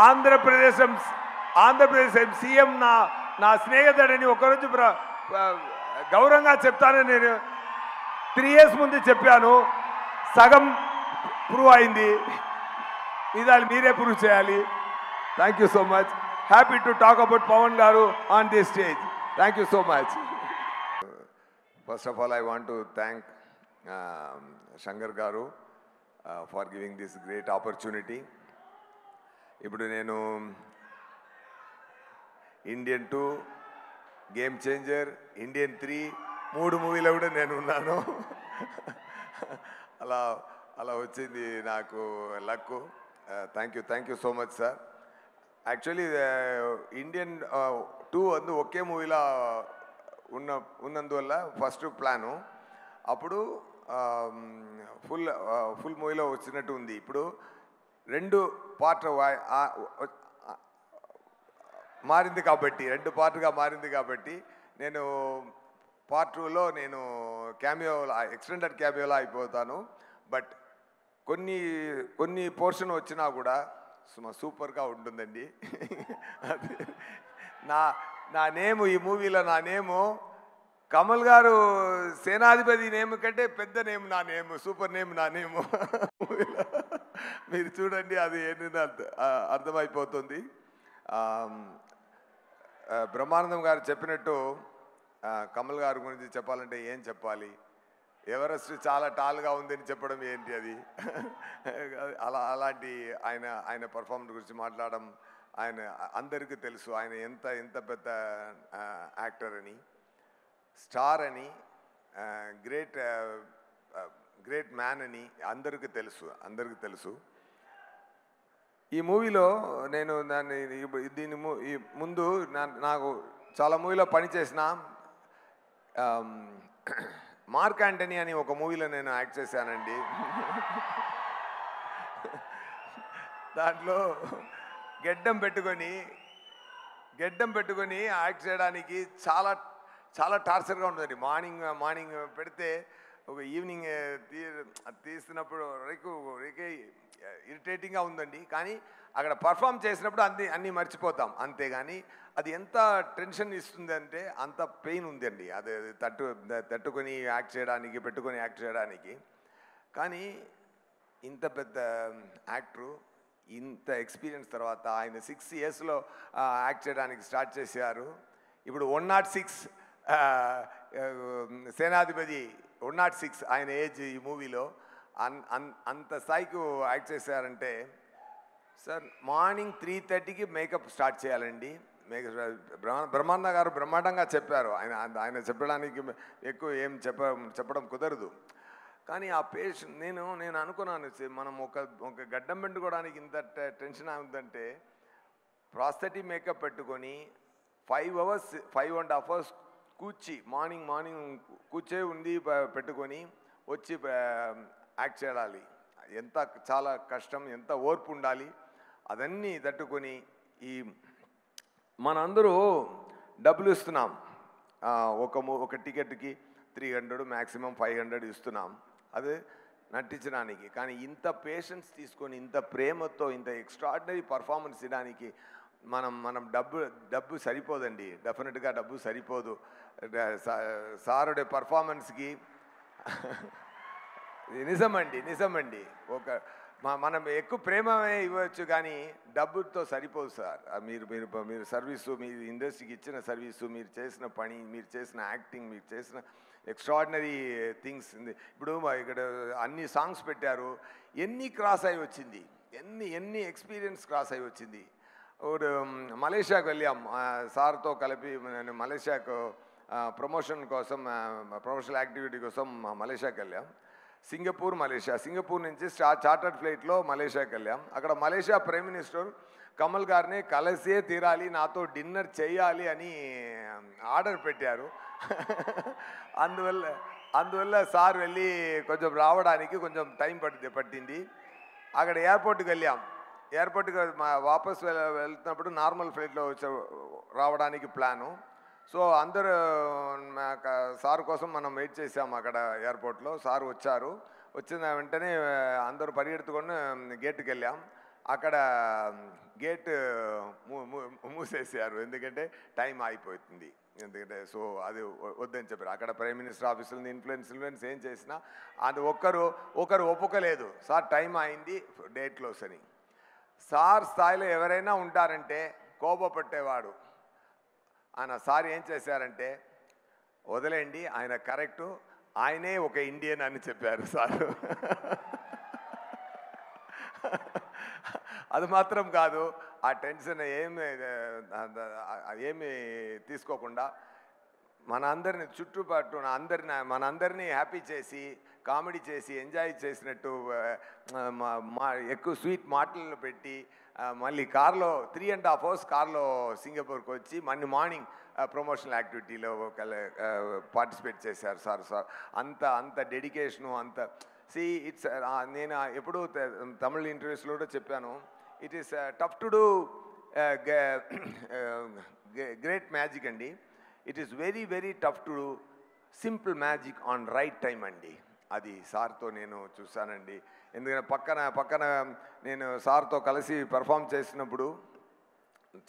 Andhra Pradesh CM నా స్నేహితుడని ఒకరోజు గౌరవంగా చెప్తానని నేను 3 years ముందు చెప్పాను. సగం ప్రూవ్ అయింది. ఇదాలు మీరే ప్రూవ్ చేయాలి. Thank you so much. Happy to talk about Pavan garu on this stage. Thank you so much. First of all I want to thank Shankar garu for giving this great opportunity. ఇప్పుడు నేను ఇండియన్ 2, గేమ్ చేంజర్, ఇండియన్ 3 3 మూవీలో కూడా నేను ఉన్నాను. అలా వచ్చింది నాకు luck. Thank you so much sir. Actually Indian 2 ఒకే మూవీలో ఉన్నందువల్ల ఫస్ట్ ప్లాను అప్పుడు ఫుల్ మూవీలో వచ్చినట్టు ఉంది. ఇప్పుడు 2 పార్ట్ మారింది కాబట్టి 2 పార్ట్గా మారింది కాబట్టి నేను పార్ట్ 2లో నేను ఎక్స్టెండెడ్ క్యామియోలో అయిపోతాను. బట్ కొన్ని పోర్షన్ వచ్చినా కూడా సూపర్గా ఉంటుందండి. అది నా నేము ఈ మూవీలో నా నేము కమల్ గారు సేనాధిపతి నేమ్ కంటే పెద్ద నేమ్ నా నేము, సూపర్ నేమ్ నా నేము. మీరు చూడండి, అది ఏంటంటే అర్థమైపోతుంది. బ్రహ్మానందం గారు చెప్పినట్టు కమల్ గారి గురించి చెప్పాలంటే ఏం చెప్పాలి? ఎవరెస్ట్ చాలా టాల్గా ఉందని చెప్పడం ఏంటి అది? అలాంటి ఆయన పర్ఫార్మెన్స్ గురించి మాట్లాడడం ఆయన అందరికీ తెలుసు. ఆయన ఎంత పెద్ద యాక్టర్ అని, స్టార్ అని, గ్రేట్ మ్యాన్ అని అందరికీ తెలుసు. ఈ మూవీలో నేను ఈ ముందు నాకు చాలా మూవీలో పనిచేసిన మార్క్ యాంటనీ అని ఒక మూవీలో నేను యాక్ట్ చేశానండి. దాంట్లో గెడ్డం పెట్టుకొని యాక్ట్ చేయడానికి చాలా టార్చర్గా ఉంటుందండి. మార్నింగ్ పెడితే ఒక ఈవినింగ్ తీసినప్పుడు ఇరిటేటింగ్గా ఉందండి. కానీ అక్కడ పర్ఫామ్ చేసినప్పుడు అన్నీ మర్చిపోతాం. అంతేగాని అది ఎంత టెన్షన్ ఇస్తుంది అంటే అంత పెయిన్ ఉందండి. అది పెట్టుకొని యాక్ట్ చేయడానికి. కానీ ఇంత పెద్ద యాక్టరు ఇంత ఎక్స్పీరియన్స్ తర్వాత ఆయన 6 yearsలో యాక్ట్ చేయడానికి స్టార్ట్ చేశారు. ఇప్పుడు 106 సేనాధిపతి 106 ఆయన ఏజ్ ఈ మూవీలో అంత స్థాయికి యాక్ట్ చేశారంటే సార్ మార్నింగ్ 3:30కి మేకప్ స్టార్ట్ చేయాలండి. బ్రహ్మానంద గారు బ్రహ్మాండంగా చెప్పారు. ఆయన చెప్పడానికి ఎక్కువ ఏం చెప్పడం కుదరదు. కానీ ఆ పేషెంట్ నేను అనుకున్నాను, మనం ఒక గడ్డం పెట్టుకోవడానికి ఇంత టెన్షన్ అవుతుందంటే ప్రాస్థెటిక్ మేకప్ పెట్టుకొని 5.5 hours మార్నింగ్ కూర్చే ఉండి పెట్టుకొని వచ్చి యాక్ట్ చేయాలి. చాలా కష్టం, ఎంత ఓర్పు ఉండాలి. అదన్నీ తట్టుకొని మనందరూ డబ్బులు ఇస్తున్నాం. ఒక టికెట్కి 300 మ్యాక్సిమం 500 ఇస్తున్నాం అది నటించడానికి. కానీ ఇంత పేషెన్స్ తీసుకొని ఇంత ప్రేమతో ఇంత ఎక్స్ట్రాడినరీ పర్ఫార్మెన్స్ ఇవ్వడానికి మనం డబ్బు సరిపోదండి. డెఫినెట్గా డబ్బు సరిపోదు. సారుడే పర్ఫార్మెన్స్కి నిజమండి. మనం ఎక్కువ ప్రేమే ఇవ్వచ్చు కానీ డబ్బుతో సరిపోదు సార్. మీరు సర్వీసు, మీరు ఇండస్ట్రీకి ఇచ్చిన సర్వీసు, మీరు చేసిన పని, మీరు చేసిన యాక్టింగ్, మీరు చేసిన ఎక్స్ట్రాడినరీ థింగ్స్. ఇప్పుడు ఇక్కడ అన్ని సాంగ్స్ పెట్టారు. ఎన్ని క్రాస్ అయి వచ్చింది, ఎన్ని ఎక్స్పీరియన్స్ క్రాస్ అయి వచ్చింది. మలేషియాకు వెళ్ళాం సార్తో కలిపి. నేను మలేషియాకు ప్రమోషన్ కోసం, ప్రమోషనల్ యాక్టివిటీ కోసం మలేషియాకి వెళ్ళాం. సింగపూర్ నుంచి చార్టర్డ్ ఫ్లైట్లో మలేషియాకి వెళ్ళాం. అక్కడ మలేషియా ప్రైమ్ మినిస్టర్ కమల్ గారిని కలిసే తీరాలి, నాతో డిన్నర్ చేయాలి అని ఆర్డర్ పెట్టారు. అందువల్ల సార్ వెళ్ళి కొంచెం రావడానికి కొంచెం టైం పట్టింది. అక్కడ ఎయిర్పోర్ట్కి వెళ్ళాం. ఎయిర్పోర్ట్కి వాపస్ వెళ్తున్నప్పుడు నార్మల్ ఫ్లైట్లో రావడానికి ప్లాను. సో అందరూ సార్ కోసం మనం వెయిట్ చేసాము అక్కడ ఎయిర్పోర్ట్లో. సార్ వచ్చిన వెంటనే అందరూ పరిగెత్తుకొని గేట్కి వెళ్ళాం. అక్కడ గేట్ మూసేసారు, ఎందుకంటే టైం అయిపోతుంది. ఎందుకంటే సో అది వద్దని చెప్పారు. అక్కడ ప్రైమ్ మినిస్టర్ ఆఫీసులో ఇన్ఫ్లుయెన్స్ ఏం చేసినా అది ఒకరు ఒప్పుకోలేదు. సార్ టైం అయింది, డేట్ క్లోజ్ అని. సార్ స్థాయిలో ఎవరైనా ఉంటారంటే కోపపట్టేవాడు. ఆయన సార్ ఏం చేశారంటే, వదిలేండి ఆయన కరెక్టు, ఆయనే ఒక ఇండియన్ అని చెప్పారు సారు. అది మాత్రం కాదు, ఆ టెన్షన్ ఏమి తీసుకోకుండా మనందరిని చుట్టుపక్కల మనందరినీ హ్యాపీ చేసి, కామెడీ చేసి, ఎంజాయ్ చేసినట్టు ఎక్కువ స్వీట్ మాటలను పెట్టి మళ్ళీ కార్లో 3.5 hours కార్లో సింగపూర్కి వచ్చి మళ్ళీ మార్నింగ్ ప్రమోషనల్ యాక్టివిటీలో పార్టిసిపేట్ చేశారు సార్. అంత డెడికేషను, అంత ఇట్స్ నేను ఎప్పుడూ తమిళ ఇంటర్వ్యూస్లో కూడా చెప్పాను, it is tough to do great magic అండి. It is very very tough to do simple magic on right time అండి. అది సార్తో నేను చూశానండి. ఎందుకంటే పక్కన నేను సార్తో కలిసి పెర్ఫామ్ చేసినప్పుడు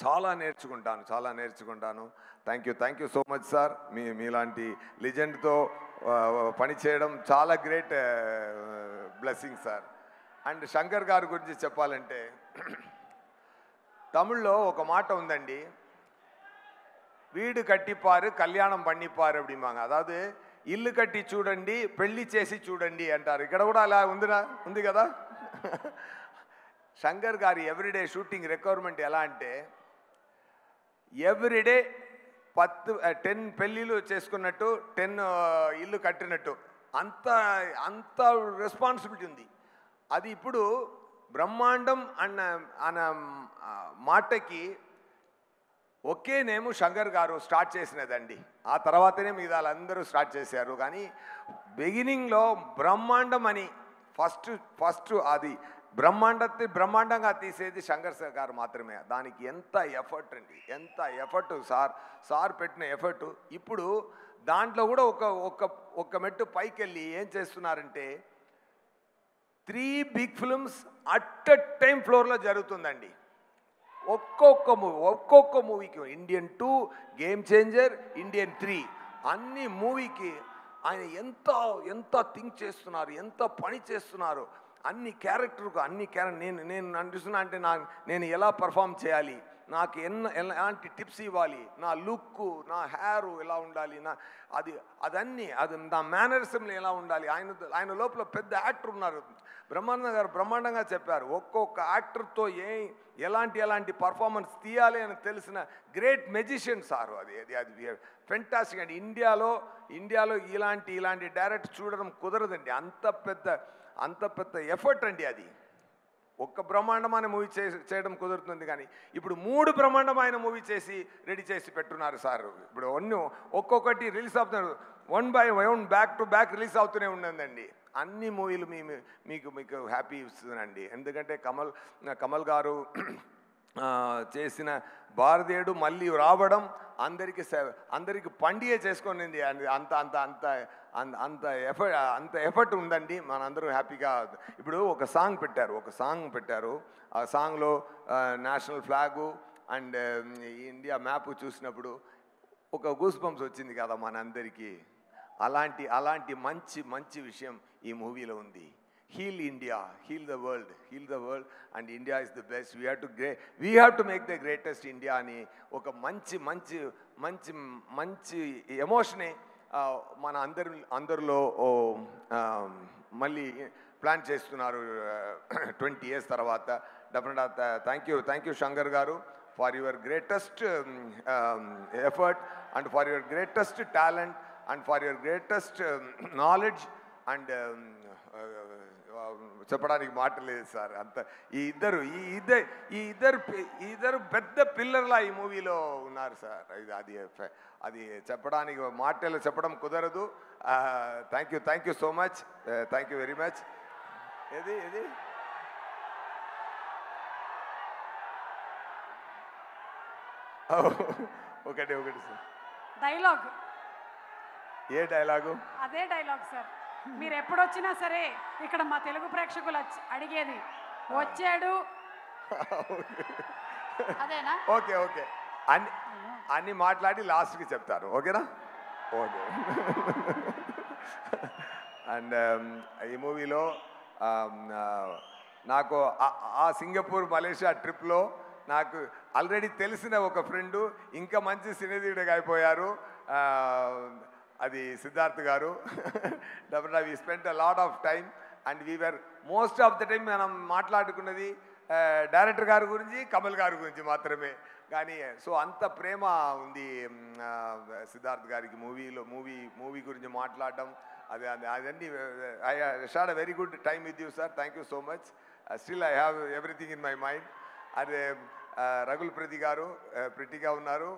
చాలా నేర్చుకుంటాను. Thank you so much sir. మీలాంటి లెజెండ్తో పనిచేయడం చాలా great blessing sir. And Shankar గారి గురించి చెప్పాలంటే, తమిళ్లో ఒక మాట ఉందండి, வீடு கட்டிப்பாரு கல்யாணம் பண்ணிப்பாரு அப்படிம்பாங்க. అதாவது ఇల్లు కట్టి చూడండి, పెళ్లి చేసి చూడండి అంటారు. ఇక్కడ కూడా అలా ఉంది కదా. శంకర్ గారి ఎవ్రీడే షూటింగ్ రిక్వైర్మెంట్ ఎలా అంటే, ఎవ్రీడే 10 పెళ్ళిళ్ళు చేసుకున్నట్టు, 10 ఇల్లు కట్టినట్టు, అంత రెస్పాన్సిబిలిటీ ఉంది. అది ఇప్పుడు బ్రహ్మాండం అన్న మాటకి ఒకే నేము శంకర్ గారు స్టార్ట్ చేసినదండి. ఆ తర్వాతనే మిగతా అందరూ స్టార్ట్ చేశారు. కానీ బిగినింగ్లో బ్రహ్మాండం అని ఫస్ట్ అది బ్రహ్మాండంగా తీసేది శంకర్ గారు మాత్రమే. దానికి ఎంత ఎఫర్ట్ అండి, ఎంత ఎఫర్ట్ సార్ పెట్టిన ఎఫర్ట్. ఇప్పుడు దాంట్లో కూడా ఒక మెట్టు పైకి వెళ్ళి ఏం చేస్తున్నారంటే, 3 big films at a time ఫ్లోర్లో జరుగుతుందండి. ఒక్కొక్క మూవీకి ఇండియన్ 2, గేమ్ చేంజర్, ఇండియన్ 3 అన్ని మూవీకి ఆయన ఎంత థింక్ చేస్తున్నారు, ఎంత పని చేస్తున్నారు. అన్ని క్యారెక్టర్ నేను అనిపిస్తున్నా అంటే నేను ఎలా పర్ఫామ్ చేయాలి, నాకు ఎలాంటి టిప్స్ ఇవ్వాలి, నా లుక్, నా హెయిర్ ఎలా ఉండాలి, నా మేనరిజంలో ఎలా ఉండాలి. ఆయన లోపల పెద్ద యాక్టర్ ఉన్నారు. బ్రహ్మానంద గారు బ్రహ్మాండంగా చెప్పారు. ఒక్కొక్క యాక్టర్తో ఎలాంటి పర్ఫార్మెన్స్ తీయాలి అని తెలిసిన గ్రేట్ మెజిషియన్ సార్. అది ఫెంటాస్టిక్ అండి. ఇండియాలో ఇలాంటి డైరెక్ట్ చూడడం కుదరదండి. అంత పెద్ద ఎఫర్ట్ అండి. అది ఒక్క బ్రహ్మాండమైన మూవీ చేయడం కుదురుతుంది. కానీ ఇప్పుడు 3 బ్రహ్మాండమైన మూవీ చేసి రెడీ చేసి పెట్టున్నారు సార్. ఇప్పుడు ఒక్కొక్కటి రిలీజ్ అవుతున్నారు, 1 by 1 back to back release అవుతూనే ఉన్నదండి. అన్ని మూవీలు మీకు హ్యాపీ ఇస్తుందండి. ఎందుకంటే కమల్ గారు చేసిన భారతీయుడు మళ్ళీ రావడం అందరికి పండుగ చేసుకునింది. అంత ఎఫర్ట్ ఉందండి. మనందరూ హ్యాపీగా ఇప్పుడు ఒక సాంగ్ పెట్టారు. ఆ సాంగ్లో national flag and India map చూసినప్పుడు ఒక గూస్ బంప్స్ వచ్చింది కదా మనందరికీ. అలాంటి మంచి విషయం ఈ మూవీలో ఉంది. Heal India, heal the world and India is the best. We have to make the greatest India అని ఒక మంచి ఎమోషనే మన అందరిలో మళ్ళీ ప్లాన్ చేస్తున్నారు 20 years తర్వాత. డెఫినెట్గా thank you Shankar garu for your greatest effort and for your greatest talent and for your greatest knowledge. And చెప్పడానికి మాట లేదు సార్. అంత ఈ ఇద్దరు పెద్ద పిల్లర్లా ఈ మూవీలో ఉన్నారు సార్. అది చెప్పడానికి మాటలు చెప్పడం కుదరదు. Thank you so much. Thank you very much. ఏది ఒకటి సార్ డైలాగ్. ఏ డైలాగు? అదే డైలాగ్ సార్. మీరు ఎప్పుడు వచ్చినా సరే ఇక్కడ మా తెలుగు ప్రేక్షకులు అడిగేది, వచ్చాడు అదేనా ఓకే ఓకే అన్ని అన్ని మాట్లాడి లాస్ట్కి చెప్తారు ఓకేనా ఓకే అండ్ ఈ మూవీలో నాకు ఆ సింగపూర్ మలేషియా ట్రిప్లో నాకు ఆల్రెడీ తెలిసిన ఒక ఫ్రెండు ఇంకా మంచి సినీధీయుడిగా అయిపోయారు అది సిద్ధార్థ్ గారు డెఫినెట్గా we spent a lot of time and we are most of the time మనం మాట్లాడుకున్నది డైరెక్టర్ గారి గురించి కమల్ గారి గురించి మాత్రమే కానీ సో అంత ప్రేమ ఉంది సిద్ధార్థ్ గారికి మూవీ గురించి మాట్లాడడం అదన్నీ I had a very good time with you sir thank you so much still I have everything in my mind అదే రఘుల్ ప్రతి గారు ప్రిటిగా ఉన్నారు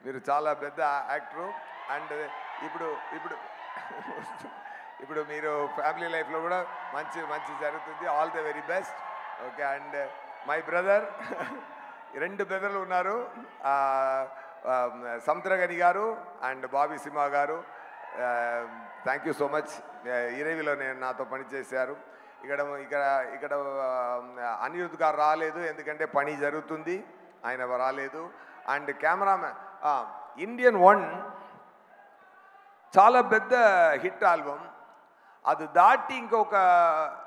మీరు చాలా పెద్ద యాక్టరు అండ్ ఇప్పుడు ఇప్పుడు ఇప్పుడు మీరు ఫ్యామిలీ లైఫ్లో కూడా మంచి జరుగుతుంది all the very best okay and my brother 2 బ్రదర్లు ఉన్నారు సముద్రగని గారు అండ్ బాబీ సింహ గారు థ్యాంక్ యూ సో మచ్ ఇరవిలో నాతో పనిచేశారు ఇక్కడ అనిరుద్ గారు రాలేదు ఎందుకంటే పని జరుగుతుంది ఆయన రాలేదు అండ్ కెమెరామెన్ ఇండియన్ 1 చాలా పెద్ద హిట్ ఆల్బమ్ అది దాటి ఇంకొక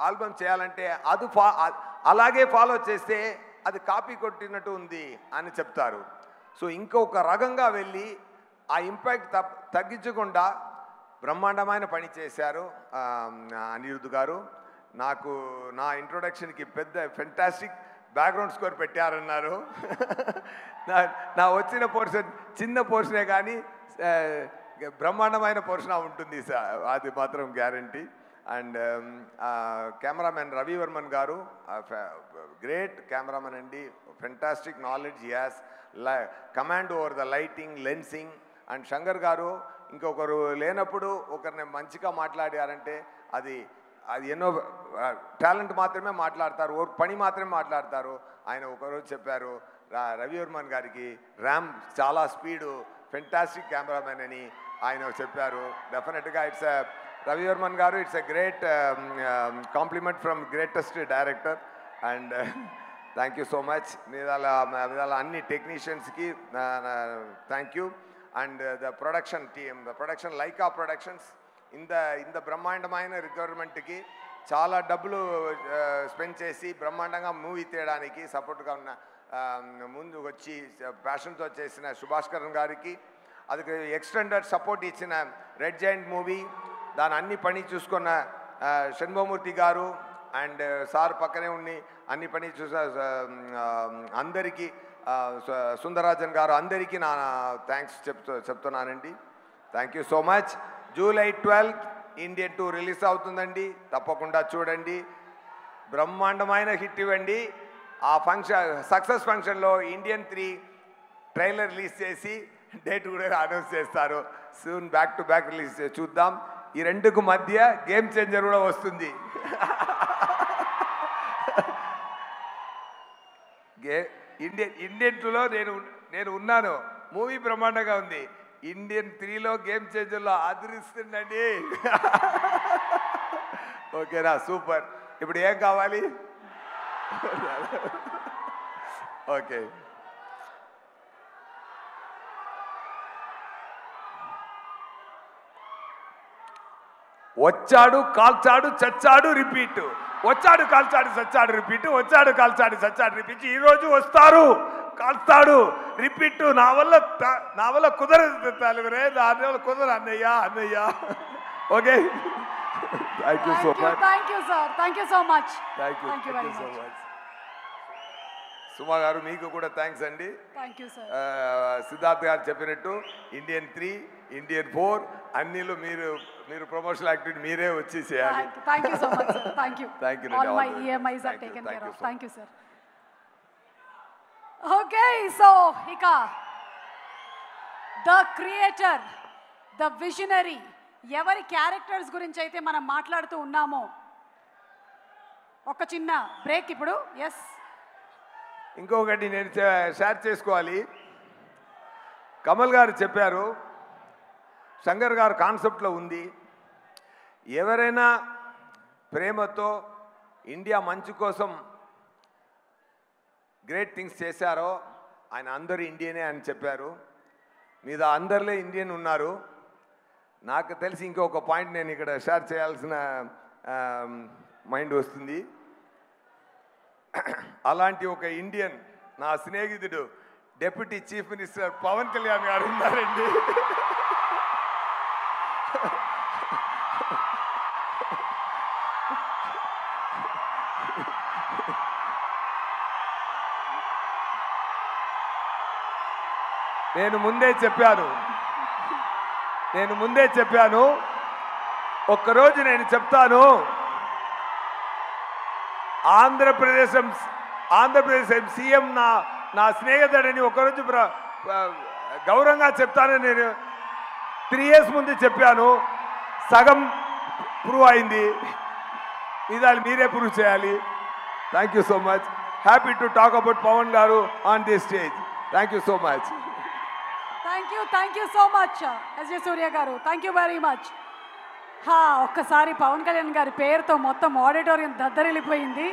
ఆల్బమ్ చేయాలంటే అది అలాగే ఫాలో చేస్తే అది కాపీ కొట్టినట్టు ఉంది అని చెప్తారు సో ఇంకొక రకంగా వెళ్ళి ఆ ఇంపాక్ట్ తగ్గించకుండా బ్రహ్మాండమైన పని చేశారు అనిరుద్ గారు నాకు నా ఇంట్రొడక్షన్కి పెద్ద ఫెంటాస్టిక్ బ్యాక్గ్రౌండ్ స్కోర్ పెట్టారన్నారు నా వచ్చిన పోర్షన్ చిన్న పోర్షనే కానీ బ్రహ్మాండమైన పోర్షన్ ఉంటుంది సార్ అది మాత్రం guarantee and cameraman Ravi Varman గారు గ్రేట్ కెమెరామెన్ అండి fantastic knowledge has command over the lighting lensing and Shankar గారు ఇంకొకరు లేనప్పుడు ఒకరిని మంచిగా మాట్లాడారంటే అది ఎన్నో టాలెంట్ మాత్రమే మాట్లాడతారు పని మాత్రమే మాట్లాడతారు ఆయన ఒకరోజు చెప్పారు రవి వర్మన్ గారికి ర్యామ్ చాలా స్పీడు ఫెంటాస్టిక్ కెమెరామెన్ అని ఆయన చెప్పారు డెఫినెట్గా Ravi Varman garu it's a great compliment from greatest director and thank you so much మీద అన్ని టెక్నీషియన్స్కి thank you and the production team the production Lyca productions ఇంత బ్రహ్మాండమైన రిక్వైర్మెంట్కి చాలా డబ్బులు స్పెండ్ చేసి బ్రహ్మాండంగా మూవీ తీయడానికి సపోర్ట్గా ఉన్న ముందు వచ్చి ప్యాషన్తో చేసిన సుభాష్కరన్ గారికి అది ఎక్స్టెండెడ్ సపోర్ట్ ఇచ్చిన రెడ్ జైంట్ మూవీ దాని అన్ని పని చూసుకున్న షణ్ముఖమూర్తి గారు అండ్ సార్ పక్కనే ఉండి అన్ని పని చూసా అందరికీ సుందరరాజన్ గారు అందరికీ నా థ్యాంక్స్ చెప్తున్నానండి thank you so much July 12 Indian 2 release అవుతుందండి తప్పకుండా చూడండి బ్రహ్మాండమైన హిట్ ఇవ్వండి ఆ ఫంక్షన్ సక్సెస్ ఫంక్షన్లో ఇండియన్ 3 ట్రైలర్ రిలీజ్ చేసి డేట్ కూడా అనౌన్స్ చేస్తారు soon back to back release చూద్దాం ఈ రెండుకు మధ్య గేమ్ చేంజర్ కూడా వస్తుంది ఇండియన్ 2లో నేను ఉన్నాను మూవీ బ్రహ్మాండంగా ఉంది ఇండియన్ 3లో గేమ్ చేంజర్లో అదిరిస్తుందండి ఓకేనా సూపర్ ఇప్పుడు ఏం కావాలి ఓకే వచ్చాడు కాల్చాడు చచ్చాడు రిపీట్ వచ్చాడు కాల్చాడు చచ్చాడు రిపీట్ వచ్చాడు కాల్చాడు చచ్చాడు రిపీట్ ఈరోజు వస్తారు కాల్స్తాడు రిపీట్ నా వల్ల కుదరదు తలుగురే దాని వల్ల కుదరదు అన్నయ్య okay thank you so much thank you sir thank you so much thank you so much Suma garu మీకు కూడా థ్యాంక్స్ అండి థ్యాంక్ యూ సార్ సిద్ధార్థ్ గారు చెప్పినట్టు ఇండియన్ 3 ఇండియన్ 4 అన్నిలో మీరు ప్రమోషనల్ యాక్టివిటీ మీరే వచ్చి చేయాలి thank you so much sir thank you thank you all my EMIs are taken care of thank you sir okay so ఇక ద క్రియేటర్ ద విజనరీ ఎవరి characters గురించి అయితే మనం మాట్లాడుతూ ఉన్నామో ఒక చిన్న బ్రేక్ ఇప్పుడు ఎస్ ఇంకొకటి నేను షేర్ చేసుకోవాలి కమల్ గారు చెప్పారు శంకర్ గారు కాన్సెప్ట్లో ఉంది ఎవరైనా ప్రేమతో ఇండియా మంచి కోసం గ్రేట్ థింగ్స్ చేశారో ఆయన అందరూ ఇండియనే అని చెప్పారు. మీద అందరిలో ఇండియన్ ఉన్నారు. నాకు తెలిసి ఇంకొక పాయింట్ నేను ఇక్కడ షేర్ చేయాల్సిన మైండ్ వస్తుంది. అలాంటి ఒక ఇండియన్ నా స్నేహితుడు deputy chief minister Pawan Kalyan గారు ఉన్నారండి. నేను ముందే చెప్పాను ఒక్కరోజు నేను చెప్తాను. ఆంధ్రప్రదేశ్ సీఎం నా స్నేహితుడని ఒకరోజు గౌరవంగా చెప్తానని నేను 3 years ముందు చెప్పాను. సగం ప్రూవ్ అయింది. ఇది మీరే ప్రూవ్ చేయాలి. Thank you so much. Happy to talk about Pavan garu on this stage. Thank you so much. Thank you so much SJ Surya garu. Thank you very much. ఒక్కసారి పవన్ కళ్యాణ్ గారి పేరుతో మొత్తం ఆడిటోరియం దద్దరిల్లిపోయింది.